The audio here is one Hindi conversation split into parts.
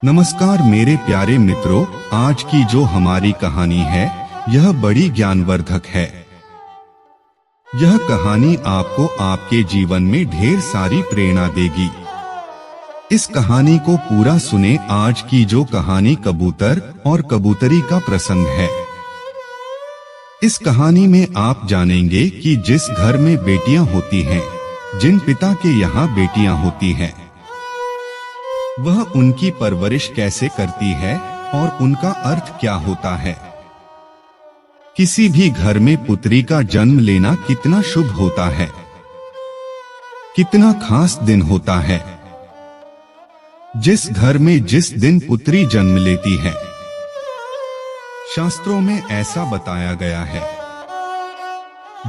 नमस्कार मेरे प्यारे मित्रों, आज की जो हमारी कहानी है यह बड़ी ज्ञानवर्धक है। यह कहानी आपको आपके जीवन में ढेर सारी प्रेरणा देगी। इस कहानी को पूरा सुने। आज की जो कहानी कबूतर और कबूतरी का प्रसंग है। इस कहानी में आप जानेंगे कि जिस घर में बेटियां होती हैं, जिन पिता के यहाँ बेटियां होती हैं, वह उनकी परवरिश कैसे करती है और उनका अर्थ क्या होता है। किसी भी घर में पुत्री का जन्म लेना कितना शुभ होता है, कितना खास दिन होता है। जिस घर में जिस दिन पुत्री जन्म लेती है, शास्त्रों में ऐसा बताया गया है,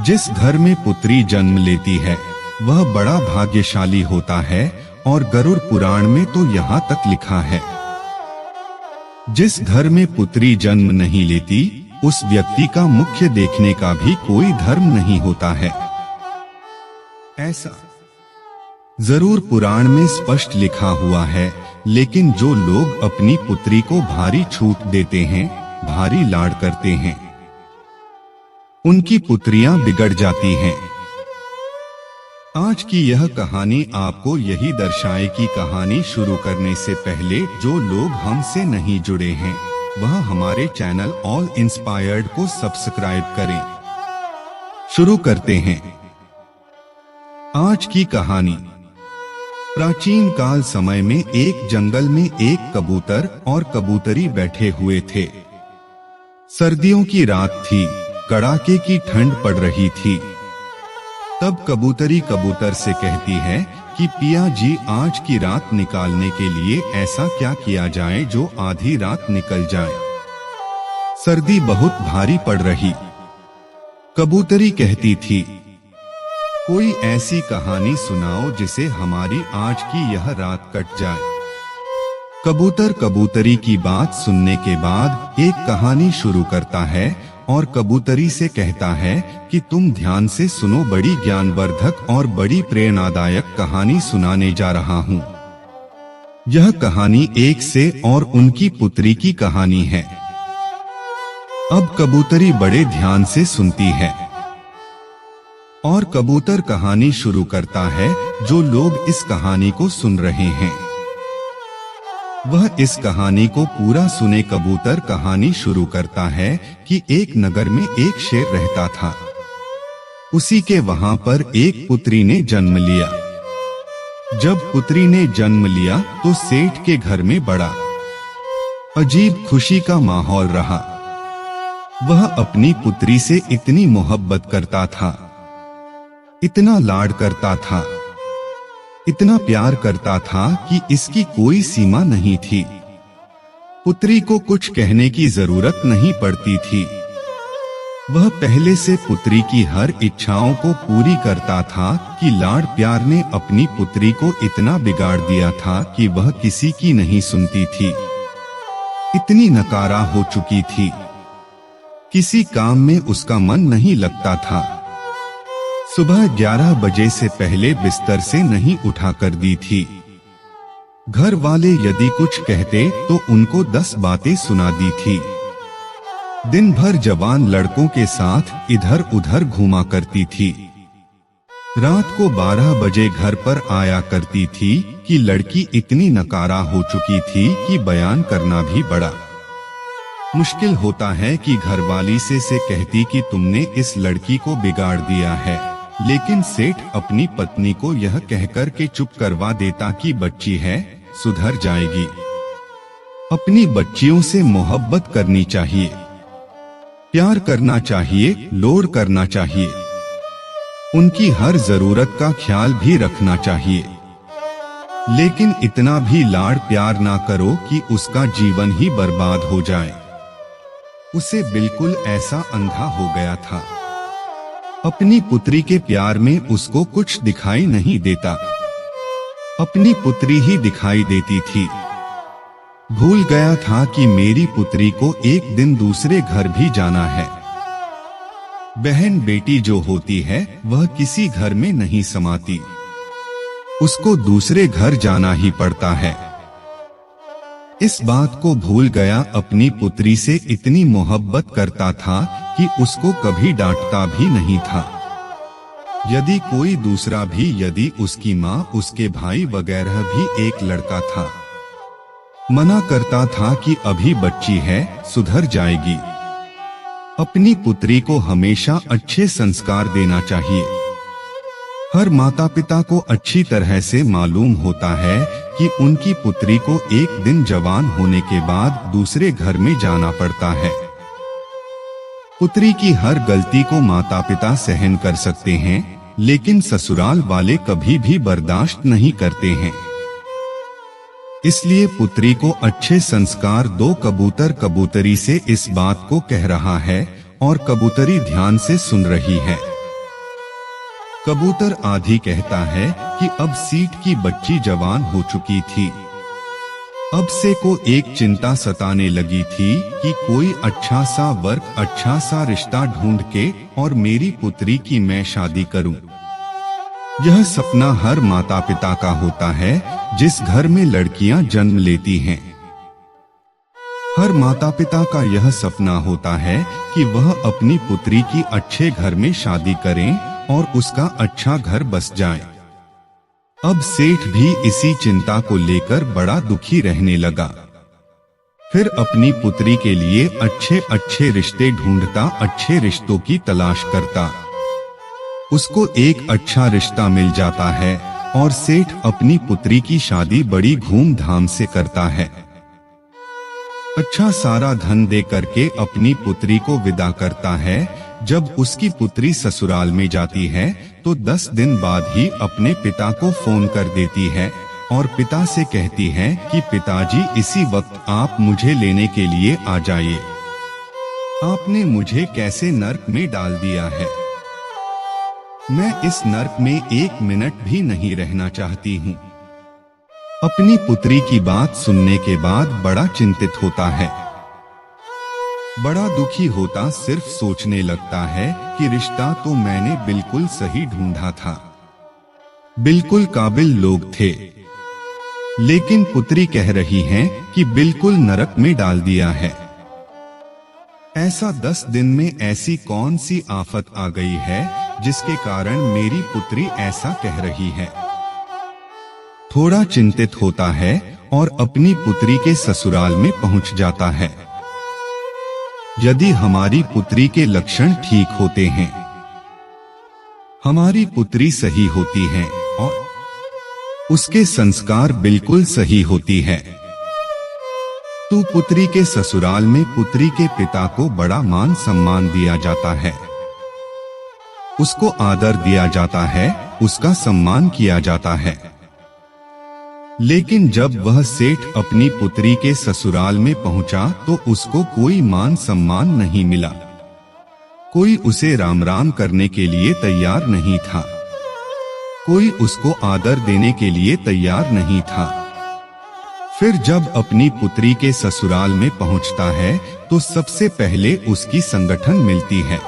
जिस घर में पुत्री जन्म लेती है वह बड़ा भाग्यशाली होता है। और गरुड़ पुराण में तो यहाँ तक लिखा है, जिस घर में पुत्री जन्म नहीं लेती उस व्यक्ति का मुख्य देखने का भी कोई धर्म नहीं होता है। ऐसा जरूर पुराण में स्पष्ट लिखा हुआ है, लेकिन जो लोग अपनी पुत्री को भारी छूट देते हैं, भारी लाड़ करते हैं, उनकी पुत्रियां बिगड़ जाती हैं। आज की यह कहानी आपको यही दर्शाए कि कहानी शुरू करने से पहले जो लोग हमसे नहीं जुड़े हैं, वह हमारे चैनल ऑल इंस्पायर्ड को सब्सक्राइब करें। शुरू करते हैं आज की कहानी। प्राचीन काल समय में एक जंगल में एक कबूतर और कबूतरी बैठे हुए थे। सर्दियों की रात थी, कड़ाके की ठंड पड़ रही थी। तब कबूतरी कबूतर से कहती है कि पिया जी, आज की रात निकालने के लिए ऐसा क्या किया जाए जो आधी रात निकल जाए। सर्दी बहुत भारी पड़ रही। कबूतरी कहती थी, कोई ऐसी कहानी सुनाओ जिसे हमारी आज की यह रात कट जाए। कबूतर कबूतरी की बात सुनने के बाद एक कहानी शुरू करता है और कबूतरी से कहता है कि तुम ध्यान से सुनो, बड़ी ज्ञानवर्धक और बड़ी प्रेरणादायक कहानी सुनाने जा रहा हूँ। यह कहानी एक से और उनकी पुत्री की कहानी है। अब कबूतरी बड़े ध्यान से सुनती है और कबूतर कहानी शुरू करता है। जो लोग इस कहानी को सुन रहे हैं वह इस कहानी को पूरा सुने। कबूतर कहानी शुरू करता है कि एक नगर में एक शेर रहता था। उसी के वहां पर एक पुत्री ने जन्म लिया। जब पुत्री ने जन्म लिया तो सेठ के घर में बड़ा अजीब खुशी का माहौल रहा। वह अपनी पुत्री से इतनी मोहब्बत करता था, इतना लाड करता था, इतना प्यार करता था कि इसकी कोई सीमा नहीं थी। पुत्री को कुछ कहने की जरूरत नहीं पड़ती थी। वह पहले से पुत्री की हर इच्छाओं को पूरी करता था कि लाड़ प्यार ने अपनी पुत्री को इतना बिगाड़ दिया था कि वह किसी की नहीं सुनती थी। इतनी नकारा हो चुकी थी, किसी काम में उसका मन नहीं लगता था। सुबह 11 बजे से पहले बिस्तर से नहीं उठा कर दी थी। घर वाले यदि कुछ कहते तो उनको 10 बातें सुना दी थी। दिन भर जवान लड़कों के साथ इधर उधर घूमा करती थी। रात को 12 बजे घर पर आया करती थी कि लड़की इतनी नकारा हो चुकी थी कि बयान करना भी बड़ा मुश्किल होता है। कि घरवाली से कहती कि तुमने इस लड़की को बिगाड़ दिया है, लेकिन सेठ अपनी पत्नी को यह कहकर के चुप करवा देता कि बच्ची है, सुधर जाएगी। अपनी बच्चियों से मोहब्बत करनी चाहिए, प्यार करना चाहिए, लोड करना चाहिए, उनकी हर जरूरत का ख्याल भी रखना चाहिए। लेकिन इतना भी लाड़ प्यार ना करो कि उसका जीवन ही बर्बाद हो जाए। उसे बिल्कुल ऐसा अंधा हो गया था। अपनी पुत्री के प्यार में उसको कुछ दिखाई नहीं देता, अपनी पुत्री ही दिखाई देती थी। भूल गया था कि मेरी पुत्री को एक दिन दूसरे घर भी जाना है। बहन बेटी जो होती है वह किसी घर में नहीं समाती, उसको दूसरे घर जाना ही पड़ता है। इस बात को भूल गया, अपनी पुत्री से इतनी मोहब्बत करता था कि उसको कभी डांटता भी नहीं था। यदि कोई दूसरा भी, यदि उसकी माँ, उसके भाई वगैरह भी एक लड़का था, मना करता था कि अभी बच्ची है, सुधर जाएगी। अपनी पुत्री को हमेशा अच्छे संस्कार देना चाहिए। हर माता पिता को अच्छी तरह से मालूम होता है कि उनकी पुत्री को एक दिन जवान होने के बाद दूसरे घर में जाना पड़ता है। पुत्री की हर गलती को माता पिता सहन कर सकते हैं, लेकिन ससुराल वाले कभी भी बर्दाश्त नहीं करते हैं। इसलिए पुत्री को अच्छे संस्कार दो। कबूतर कबूतरी से इस बात को कह रहा है और कबूतरी ध्यान से सुन रही है। कबूतर आधी कहता है कि अब सीट की बच्ची जवान हो चुकी थी। अब से को एक चिंता सताने लगी थी कि कोई अच्छा सा वर्क, अच्छा सा रिश्ता ढूंढ के और मेरी पुत्री की मैं शादी करूं। यह सपना हर माता पिता का होता है जिस घर में लड़कियां जन्म लेती हैं। हर माता पिता का यह सपना होता है कि वह अपनी पुत्री की अच्छे घर में शादी करें और उसका अच्छा घर बस जाए। अब सेठ भी इसी चिंता को लेकर बड़ा दुखी रहने लगा। फिर अपनी पुत्री के लिए अच्छे अच्छे रिश्ते ढूंढता, अच्छे रिश्तों की तलाश करता। उसको एक अच्छा रिश्ता मिल जाता है और सेठ अपनी पुत्री की शादी बड़ी धूमधाम से करता है। अच्छा सारा धन दे करके अपनी पुत्री को विदा करता है। जब उसकी पुत्री ससुराल में जाती है तो 10 दिन बाद ही अपने पिता को फोन कर देती है और पिता से कहती है कि पिताजी, इसी वक्त आप मुझे लेने के लिए आ जाइए। आपने मुझे कैसे नर्क में डाल दिया है। मैं इस नर्क में 1 मिनट भी नहीं रहना चाहती हूँ। अपनी पुत्री की बात सुनने के बाद बड़ा चिंतित होता है, बड़ा दुखी होता, सिर्फ सोचने लगता है कि रिश्ता तो मैंने बिल्कुल सही ढूंढा था, बिल्कुल काबिल लोग थे, लेकिन पुत्री कह रही है कि बिल्कुल नरक में डाल दिया है। ऐसा 10 दिन में ऐसी कौन सी आफत आ गई है जिसके कारण मेरी पुत्री ऐसा कह रही है। थोड़ा चिंतित होता है और अपनी पुत्री के ससुराल में पहुंच जाता है। यदि हमारी पुत्री के लक्षण ठीक होते हैं, हमारी पुत्री सही होती है और उसके संस्कार बिल्कुल सही होती है, तो पुत्री के ससुराल में पुत्री के पिता को बड़ा मान सम्मान दिया जाता है, उसको आदर दिया जाता है, उसका सम्मान किया जाता है। लेकिन जब वह सेठ अपनी पुत्री के ससुराल में पहुंचा तो उसको कोई मान सम्मान नहीं मिला। कोई उसे राम राम करने के लिए तैयार नहीं था, कोई उसको आदर देने के लिए तैयार नहीं था। फिर जब अपनी पुत्री के ससुराल में पहुंचता है तो सबसे पहले उसकी संगठन मिलती है,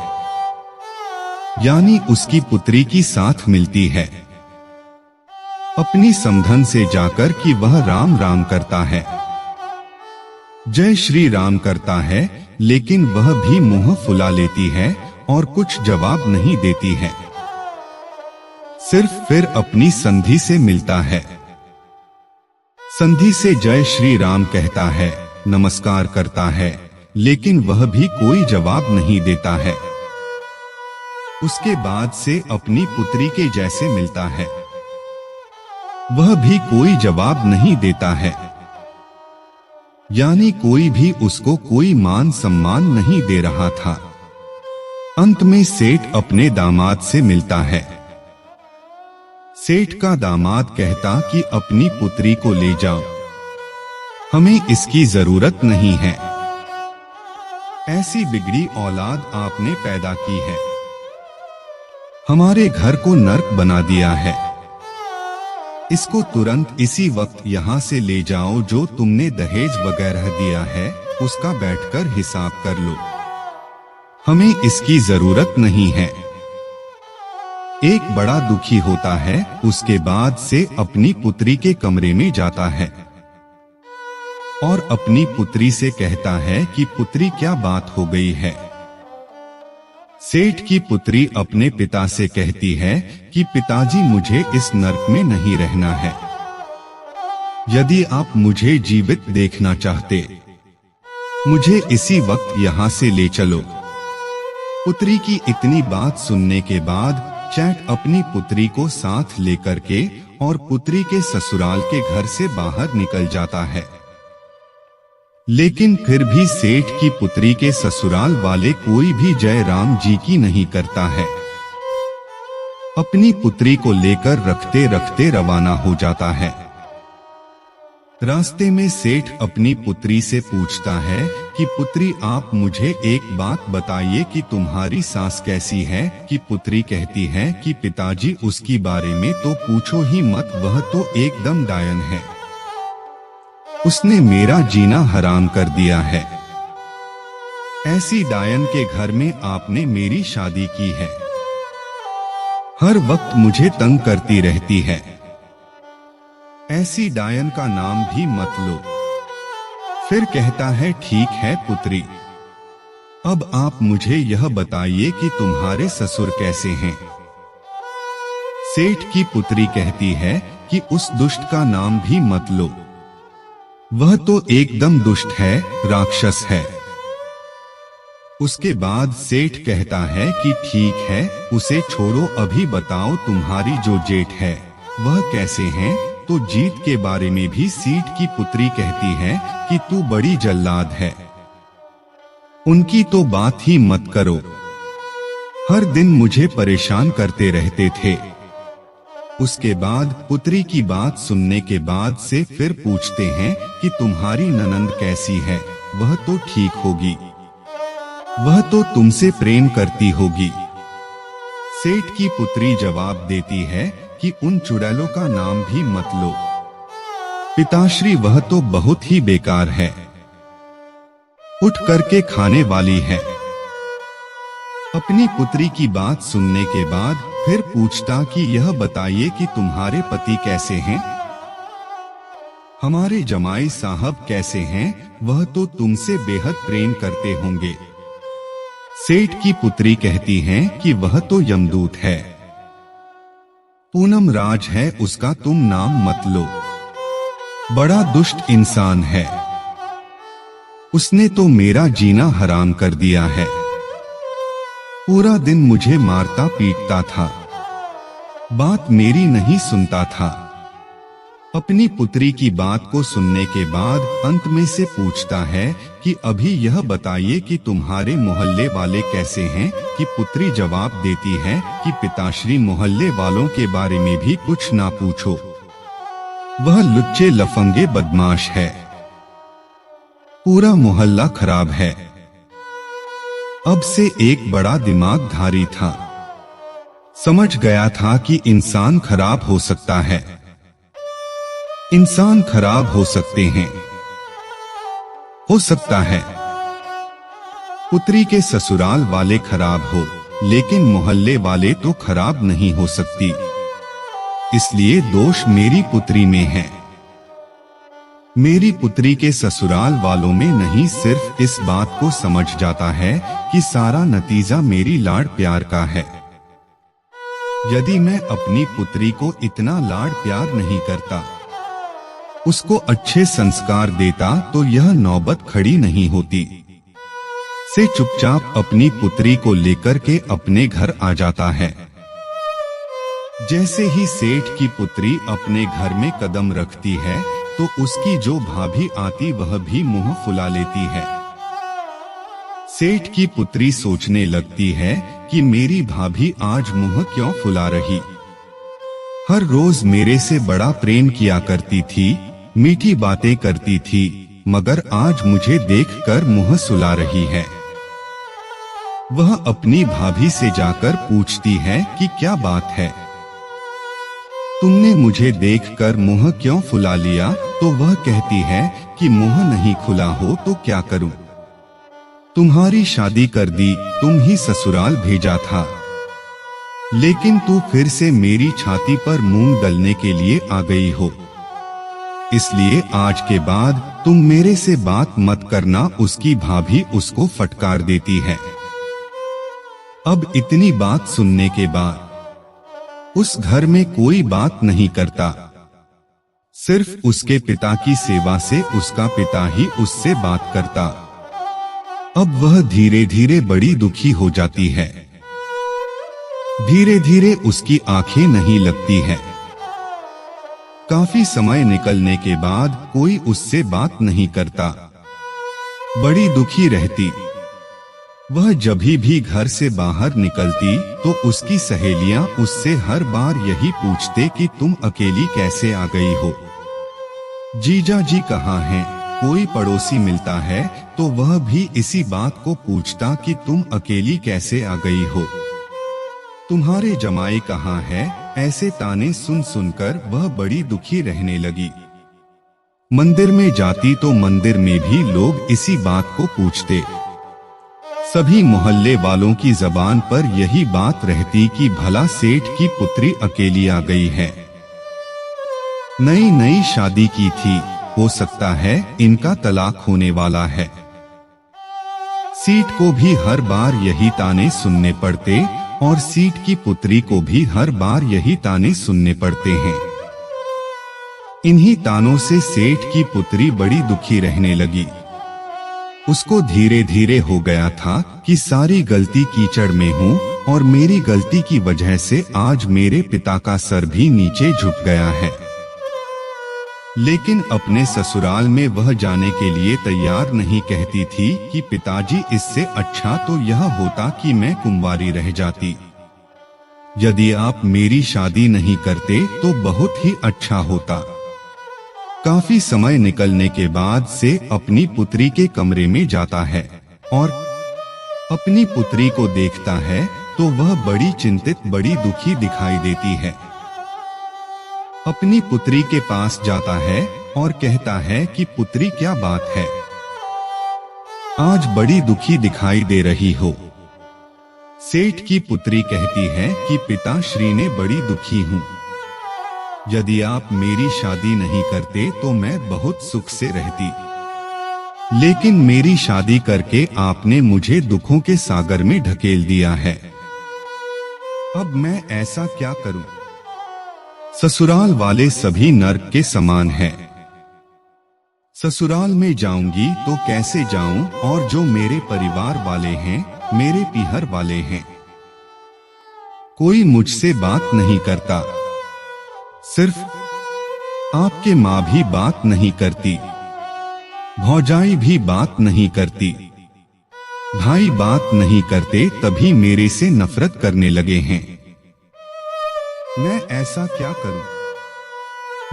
यानी उसकी पुत्री की साथ मिलती है। अपनी समधन से जाकर कि वह राम राम करता है, जय श्री राम करता है, लेकिन वह भी मुंह फुला लेती है और कुछ जवाब नहीं देती है। सिर्फ फिर अपनी संधि से मिलता है, संधि से जय श्री राम कहता है, नमस्कार करता है, लेकिन वह भी कोई जवाब नहीं देता है। उसके बाद से अपनी पुत्री के जैसे मिलता है, वह भी कोई जवाब नहीं देता है, यानी कोई भी उसको कोई मान सम्मान नहीं दे रहा था। अंत में सेठ अपने दामाद से मिलता है। सेठ का दामाद कहता कि अपनी पुत्री को ले जाओ, हमें इसकी जरूरत नहीं है, ऐसी बिगड़ी औलाद आपने पैदा की है, हमारे घर को नर्क बना दिया है। इसको तुरंत इसी वक्त यहाँ से ले जाओ, जो तुमने दहेज वगैरह दिया है उसका बैठकर हिसाब कर लो, हमें इसकी जरूरत नहीं है। एक बड़ा दुखी होता है, उसके बाद से अपनी पुत्री के कमरे में जाता है। और अपनी पुत्री से कहता है कि पुत्री क्या बात हो गई है। सेठ की पुत्री अपने पिता से कहती है कि पिताजी मुझे इस नर्क में नहीं रहना है। यदि आप मुझे जीवित देखना चाहते मुझे इसी वक्त यहाँ से ले चलो। पुत्री की इतनी बात सुनने के बाद चैट अपनी पुत्री को साथ लेकर के और पुत्री के ससुराल के घर से बाहर निकल जाता है। लेकिन फिर भी सेठ की पुत्री के ससुराल वाले कोई भी जय राम जी की नहीं करता है। अपनी पुत्री को लेकर रखते रखते रवाना हो जाता है। रास्ते में सेठ अपनी पुत्री से पूछता है कि पुत्री आप मुझे एक बात बताइए कि तुम्हारी सास कैसी है। कि पुत्री कहती है कि पिताजी उसकी बारे में तो पूछो ही मत, वह तो एकदम डायन है। उसने मेरा जीना हराम कर दिया है। ऐसी डायन के घर में आपने मेरी शादी की है। हर वक्त मुझे तंग करती रहती है। ऐसी डायन का नाम भी मत लो। फिर कहता है ठीक है पुत्री, अब आप मुझे यह बताइए कि तुम्हारे ससुर कैसे हैं। सेठ की पुत्री कहती है कि उस दुष्ट का नाम भी मत लो, वह तो एकदम दुष्ट है, राक्षस है। उसके बाद सेठ कहता है कि ठीक है उसे छोड़ो, अभी बताओ तुम्हारी जो जेठ है वह कैसे हैं। तो जीत के बारे में भी सेठ की पुत्री कहती है कि तू बड़ी जल्लाद है, उनकी तो बात ही मत करो, हर दिन मुझे परेशान करते रहते थे। उसके बाद पुत्री की बात सुनने के बाद से फिर पूछते हैं कि तुम्हारी ननंद कैसी है। वह तो ठीक होगी, वह तो तुमसे प्रेम करती होगी। सेठ की पुत्री जवाब देती है कि उन चुड़ैलों का नाम भी मत लो पिताश्री, वह तो बहुत ही बेकार है, उठ करके खाने वाली है। अपनी पुत्री की बात सुनने के बाद फिर पूछता कि यह बताइए कि तुम्हारे पति कैसे हैं, हमारे जमाई साहब कैसे हैं, वह तो तुमसे बेहद प्रेम करते होंगे। सेठ की पुत्री कहती है कि वह तो यमदूत है, पूनम राज है उसका, तुम नाम मत लो, बड़ा दुष्ट इंसान है, उसने तो मेरा जीना हराम कर दिया है, पूरा दिन मुझे मारता पीटता था, बात मेरी नहीं सुनता था। अपनी पुत्री की बात को सुनने के बाद अंत में से पूछता है कि अभी यह बताइए कि तुम्हारे मोहल्ले वाले कैसे हैं। कि पुत्री जवाब देती है कि पिताश्री मोहल्ले वालों के बारे में भी कुछ ना पूछो, वह लुच्चे लफंगे बदमाश है, पूरा मोहल्ला खराब है। अब से एक बड़ा दिमागधारी था, समझ गया था कि इंसान खराब हो सकता है, इंसान खराब हो सकते हैं, हो सकता है पुत्री के ससुराल वाले खराब हो, लेकिन मोहल्ले वाले तो खराब नहीं हो सकती, इसलिए दोष मेरी पुत्री में है। मेरी पुत्री के ससुराल वालों में नहीं, सिर्फ इस बात को समझ जाता है कि सारा नतीजा मेरी लाड़ प्यार का है। यदि मैं अपनी पुत्री को इतना लाड़ प्यार नहीं करता, उसको अच्छे संस्कार देता, तो यह नौबत खड़ी नहीं होती। से चुपचाप अपनी पुत्री को लेकर के अपने घर आ जाता है। जैसे ही सेठ की पुत्री अपने घर में कदम रखती है तो उसकी जो भाभी आती वह भी मुंह फुला लेती है। सेठ की पुत्री सोचने लगती है कि मेरी भाभी आज मुंह क्यों फुला रही, हर रोज मेरे से बड़ा प्रेम किया करती थी, मीठी बातें करती थी, मगर आज मुझे देखकर मुंह सुला रही है। वह अपनी भाभी से जाकर पूछती है कि क्या बात है, तुमने मुझे देखकर मुंह क्यों फुला लिया। तो वह कहती है कि मुंह नहीं खुला हो तो क्या करूं, तुम्हारी शादी कर दी, तुम ही ससुराल भेजा था, लेकिन तू फिर से मेरी छाती पर मूंग दलने के लिए आ गई हो। इसलिए आज के बाद तुम मेरे से बात मत करना। उसकी भाभी उसको फटकार देती है। अब इतनी बात सुनने के बाद उस घर में कोई बात नहीं करता। सिर्फ उसके पिता की सेवा से उसका पिता ही उससे बात करता। अब वह धीरे धीरे बड़ी दुखी हो जाती है। धीरे धीरे उसकी आंखें नहीं लगती है। काफी समय निकलने के बाद कोई उससे बात नहीं करता। बड़ी दुखी रहती। वह जभी भी घर से बाहर निकलती तो उसकी सहेलियां उससे हर बार यही पूछते कि तुम अकेली कैसे आ गई हो? जीजा जी कहाँ हैं? कोई पड़ोसी मिलता है तो वह भी इसी बात को पूछता कि तुम अकेली कैसे आ गई हो? तुम्हारे जमाई कहाँ है? ऐसे ताने सुन सुनकर वह बड़ी दुखी रहने लगी। मंदिर में जाती तो मंदिर में भी लोग इसी बात को पूछते। सभी मोहल्ले वालों की जबान पर यही बात रहती कि भला सेठ की पुत्री अकेली आ गई है। नई नई शादी की थी, हो सकता है इनका तलाक होने वाला है। सेठ को भी हर बार यही ताने सुनने पड़ते और सेठ की पुत्री को भी हर बार यही ताने सुनने पड़ते हैं। इन्हीं तानों से सेठ की पुत्री बड़ी दुखी रहने लगी। उसको धीरे धीरे हो गया था कि सारी गलती कीचड़ में हूँ और मेरी गलती की वजह से आज मेरे पिता का सर भी नीचे झुक गया है। लेकिन अपने ससुराल में वह जाने के लिए तैयार नहीं। कहती थी कि पिताजी इससे अच्छा तो यह होता कि मैं कुंवारी रह जाती। यदि आप मेरी शादी नहीं करते तो बहुत ही अच्छा होता। काफी समय निकलने के बाद से अपनी पुत्री के कमरे में जाता है और अपनी पुत्री को देखता है तो वह बड़ी चिंतित, बड़ी दुखी दिखाई देती है। अपनी पुत्री के पास जाता है और कहता है कि पुत्री क्या बात है? आज बड़ी दुखी दिखाई दे रही हो। सेठ की पुत्री कहती है कि पिताश्री ने बड़ी दुखी हूँ। यदि आप मेरी शादी नहीं करते तो मैं बहुत सुख से रहती। लेकिन मेरी शादी करके आपने मुझे दुखों के सागर में ढकेल दिया है। अब मैं ऐसा क्या करूं? ससुराल वाले सभी नर्क के समान हैं। ससुराल में जाऊंगी तो कैसे जाऊं और जो मेरे परिवार वाले हैं, मेरे पीहर वाले हैं, कोई मुझसे बात नहीं करता। सिर्फ आपके माँ भी बात नहीं करती, भौजाई भी बात नहीं करती, भाई बात नहीं करते, तभी मेरे से नफरत करने लगे हैं। मैं ऐसा क्या करूं?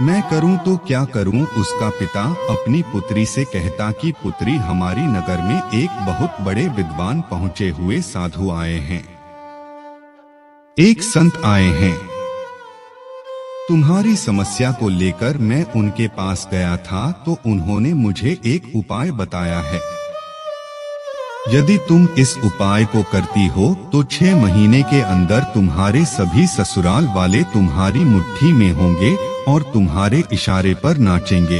मैं करूं तो क्या करूं? उसका पिता अपनी पुत्री से कहता कि पुत्री, हमारी नगर में एक बहुत बड़े विद्वान पहुंचे हुए साधु आए हैं, एक संत आए हैं। तुम्हारी समस्या को लेकर मैं उनके पास गया था तो उन्होंने मुझे एक उपाय बताया है। यदि तुम इस उपाय को करती हो तो 6 महीने के अंदर तुम्हारे सभी ससुराल वाले तुम्हारी मुट्ठी में होंगे और तुम्हारे इशारे पर नाचेंगे।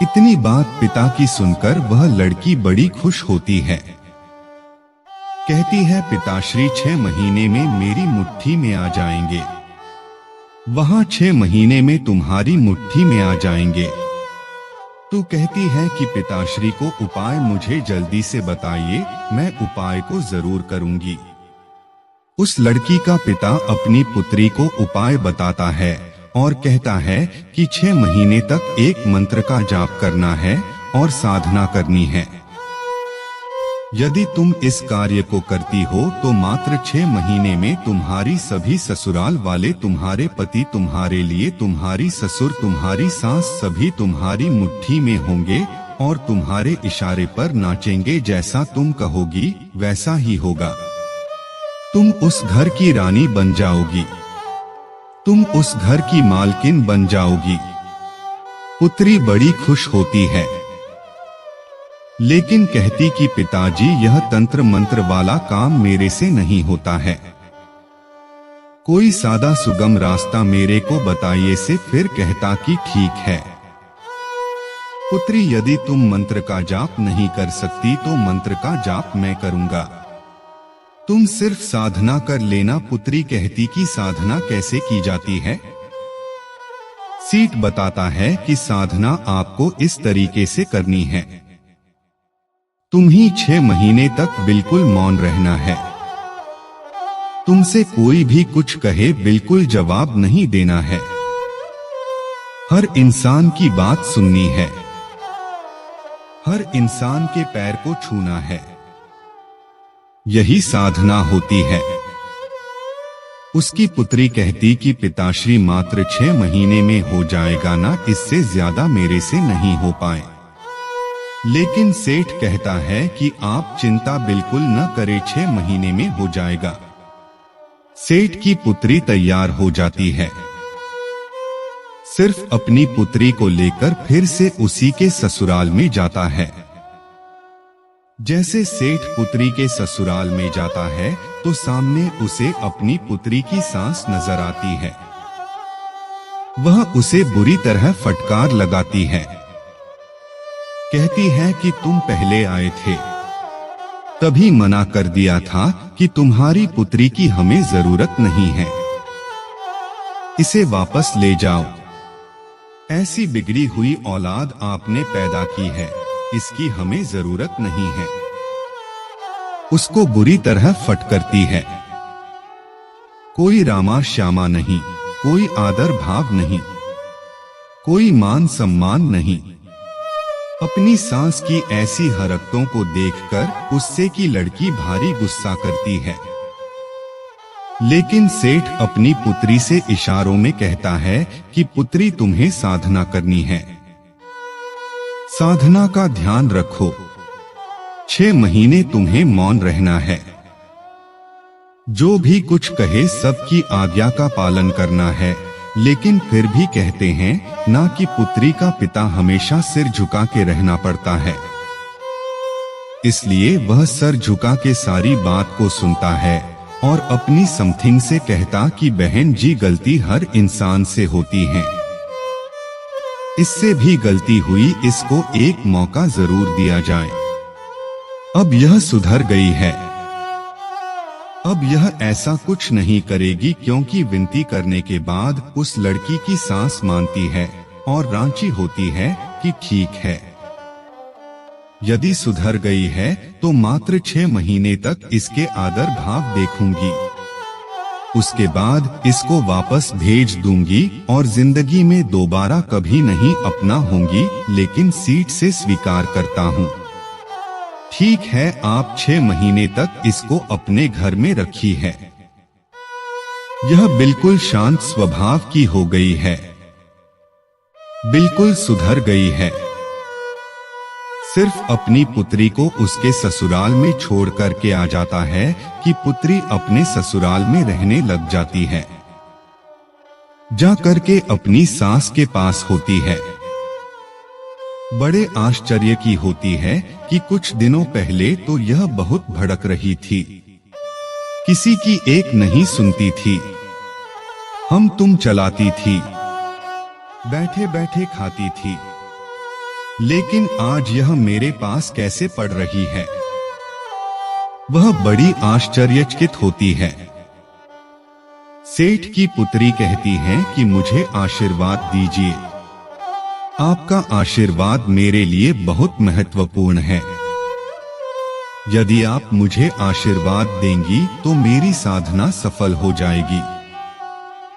इतनी बात पिता की सुनकर वह लड़की बड़ी खुश होती है। कहती है, पिताश्री 6 महीने में मेरी मुट्ठी में आ जाएंगे, वहां 6 महीने में तुम्हारी मुट्ठी में आ जाएंगे। तू कहती है कि पिताश्री को उपाय मुझे जल्दी से बताइए, मैं उपाय को जरूर करूंगी। उस लड़की का पिता अपनी पुत्री को उपाय बताता है और कहता है कि 6 महीने तक एक मंत्र का जाप करना है और साधना करनी है। यदि तुम इस कार्य को करती हो तो मात्र 6 महीने में तुम्हारी सभी ससुराल वाले, तुम्हारे पति, तुम्हारे लिए तुम्हारी ससुर, तुम्हारी सास, सभी तुम्हारी मुट्ठी में होंगे और तुम्हारे इशारे पर नाचेंगे। जैसा तुम कहोगी वैसा ही होगा। तुम उस घर की रानी बन जाओगी, तुम उस घर की मालकिन बन जाओगी। पुत्री बड़ी खुश होती है, लेकिन कहती कि पिताजी, यह तंत्र मंत्र वाला काम मेरे से नहीं होता है, कोई सादा सुगम रास्ता मेरे को बताइए। से फिर कहता कि ठीक है, पुत्री, यदि तुम मंत्र का जाप नहीं कर सकती तो मंत्र का जाप मैं करूंगा। तुम सिर्फ साधना कर लेना। पुत्री कहती कि साधना कैसे की जाती है। सीट बताता है कि साधना आपको इस तरीके से करनी है। तुम्हें 6 महीने तक बिल्कुल मौन रहना है। तुमसे कोई भी कुछ कहे बिल्कुल जवाब नहीं देना है। हर इंसान की बात सुननी है। हर इंसान के पैर को छूना है। यही साधना होती है। उसकी पुत्री कहती कि पिताश्री मात्र 6 महीने में हो जाएगा ना, इससे ज्यादा मेरे से नहीं हो पाए। लेकिन सेठ कहता है कि आप चिंता बिल्कुल न करें, 6 महीने में हो जाएगा। सेठ की पुत्री तैयार हो जाती है। सिर्फ अपनी पुत्री को लेकर फिर से उसी के ससुराल में जाता है। जैसे सेठ पुत्री के ससुराल में जाता है तो सामने उसे अपनी पुत्री की सास नजर आती है। वह उसे बुरी तरह फटकार लगाती है। कहती है कि तुम पहले आए थे, तभी मना कर दिया था कि तुम्हारी पुत्री की हमें जरूरत नहीं है, इसे वापस ले जाओ। ऐसी बिगड़ी हुई औलाद आपने पैदा की है, इसकी हमें जरूरत नहीं है। उसको बुरी तरह फटकारती है। कोई रामा श्यामा नहीं, कोई आदर भाव नहीं, कोई मान सम्मान नहीं। अपनी सास की ऐसी हरकतों को देखकर उससे की लड़की भारी गुस्सा करती है। लेकिन सेठ अपनी पुत्री से इशारों में कहता है कि पुत्री, तुम्हें साधना करनी है। साधना का ध्यान रखो। 6 महीने तुम्हें मौन रहना है। जो भी कुछ कहे सबकी आज्ञा का पालन करना है। लेकिन फिर भी कहते हैं ना कि पुत्री का पिता हमेशा सिर झुका के रहना पड़ता है। इसलिए वह सर झुका के सारी बात को सुनता है और अपनी समथिंग से कहता कि बहन जी, गलती हर इंसान से होती है। इससे भी गलती हुई, इसको एक मौका जरूर दिया जाए। अब यह सुधर गई है। अब यह ऐसा कुछ नहीं करेगी, क्योंकि विनती करने के बाद उस लड़की की सास मानती है और रांची होती है कि ठीक है। यदि सुधर गई है तो मात्र 6 महीने तक इसके आदर भाव देखूंगी। उसके बाद इसको वापस भेज दूंगी और जिंदगी में दोबारा कभी नहीं अपना होंगी, लेकिन सीट से स्वीकार करता हूँ। ठीक है, आप 6 महीने तक इसको अपने घर में रखी है। यह बिल्कुल शांत स्वभाव की हो गई है, बिल्कुल सुधर गई है। सिर्फ अपनी पुत्री को उसके ससुराल में छोड़ करके आ जाता है कि पुत्री अपने ससुराल में रहने लग जाती है। जा करके अपनी सास के पास होती है। बड़े आश्चर्य की होती है कि कुछ दिनों पहले तो यह बहुत भड़क रही थी, किसी की एक नहीं सुनती थी, हम तुम चलाती थी, बैठे बैठे खाती थी। लेकिन आज यह मेरे पास कैसे पड़ रही है? वह बड़ी आश्चर्यचकित होती है। सेठ की पुत्री कहती है कि मुझे आशीर्वाद दीजिए। आपका आशीर्वाद मेरे लिए बहुत महत्वपूर्ण है। यदि आप मुझे आशीर्वाद देंगी तो मेरी साधना सफल हो जाएगी।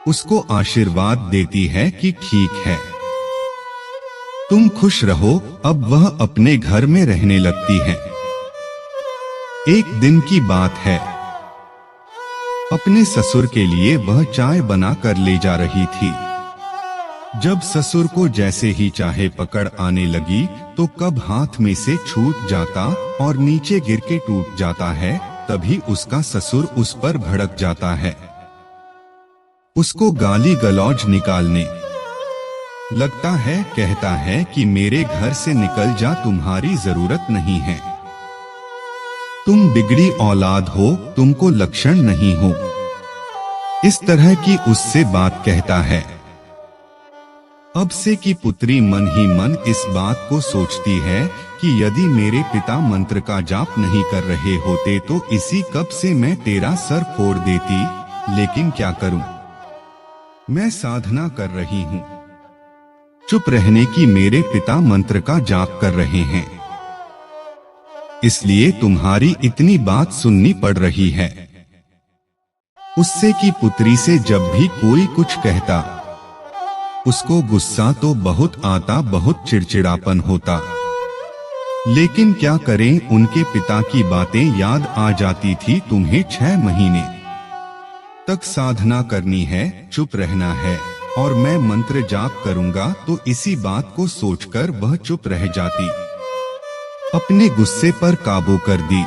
उसको आशीर्वाद देती है कि ठीक है, तुम खुश रहो। अब वह अपने घर में रहने लगती है। एक दिन की बात है, अपने ससुर के लिए वह चाय बना कर ले जा रही थी। जब ससुर को जैसे ही चाहे पकड़ आने लगी तो कब हाथ में से छूट जाता और नीचे गिर के टूट जाता है। तभी उसका ससुर उस पर भड़क जाता है, उसको गाली गलौज निकालने लगता है। कहता है कि मेरे घर से निकल जा, तुम्हारी जरूरत नहीं है, तुम बिगड़ी औलाद हो, तुमको लक्षण नहीं हो। इस तरह की उससे बात कहता है। अब से की पुत्री मन ही मन इस बात को सोचती है कि यदि मेरे पिता मंत्र का जाप नहीं कर रहे होते तो इसी कब से मैं तेरा सर फोड़ देती, लेकिन क्या करूं, मैं साधना कर रही हूं। चुप रहने की, मेरे पिता मंत्र का जाप कर रहे हैं, इसलिए तुम्हारी इतनी बात सुननी पड़ रही है। उससे की पुत्री से जब भी कोई कुछ कहता, उसको गुस्सा तो बहुत आता, बहुत चिड़चिड़ापन होता, लेकिन क्या करें, उनके पिता की बातें याद आ जाती थी। तुम्हें 6 महीने तक साधना करनी है, चुप रहना है, और मैं मंत्र जाप करूंगा। तो इसी बात को सोचकर वह चुप रह जाती, अपने गुस्से पर काबू कर दी।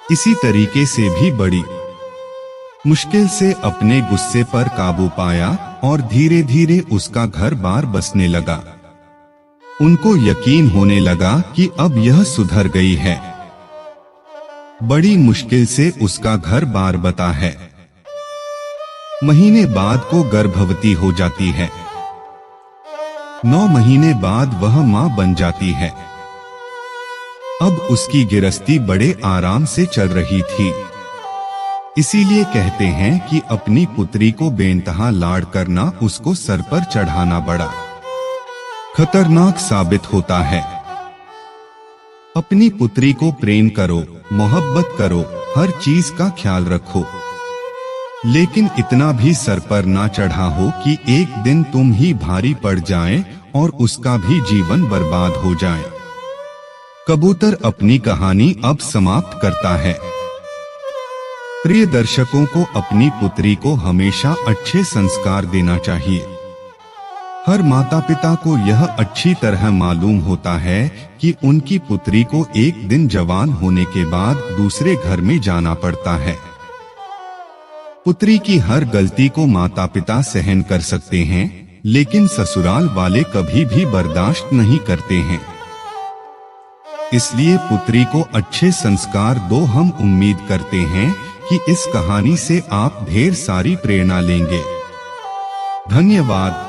इसी तरीके से भी बड़ी मुश्किल से अपने गुस्से पर काबू पाया और धीरे धीरे उसका घर बार बसने लगा। उनको यकीन होने लगा कि अब यह सुधर गई है। बड़ी मुश्किल से उसका घर बार बता है। महीने बाद को गर्भवती हो जाती है। 9 महीने बाद वह मां बन जाती है। अब उसकी गिरस्ती बड़े आराम से चल रही थी। इसीलिए कहते हैं कि अपनी पुत्री को बेइंतहा लाड करना, उसको सर पर चढ़ाना बड़ा खतरनाक साबित होता है। अपनी पुत्री को प्रेम करो, मोहब्बत करो, हर चीज का ख्याल रखो, लेकिन इतना भी सर पर ना चढ़ा हो कि एक दिन तुम ही भारी पड़ जाए और उसका भी जीवन बर्बाद हो जाए। कबूतर अपनी कहानी अब समाप्त करता है। प्रिय दर्शकों को अपनी पुत्री को हमेशा अच्छे संस्कार देना चाहिए। हर माता पिता को यह अच्छी तरह मालूम होता है कि उनकी पुत्री को एक दिन जवान होने के बाद दूसरे घर में जाना पड़ता है। पुत्री की हर गलती को माता पिता सहन कर सकते हैं, लेकिन ससुराल वाले कभी भी बर्दाश्त नहीं करते हैं। इसलिए पुत्री को अच्छे संस्कार दो। हम उम्मीद करते हैं कि इस कहानी से आप ढेर सारी प्रेरणा लेंगे। धन्यवाद।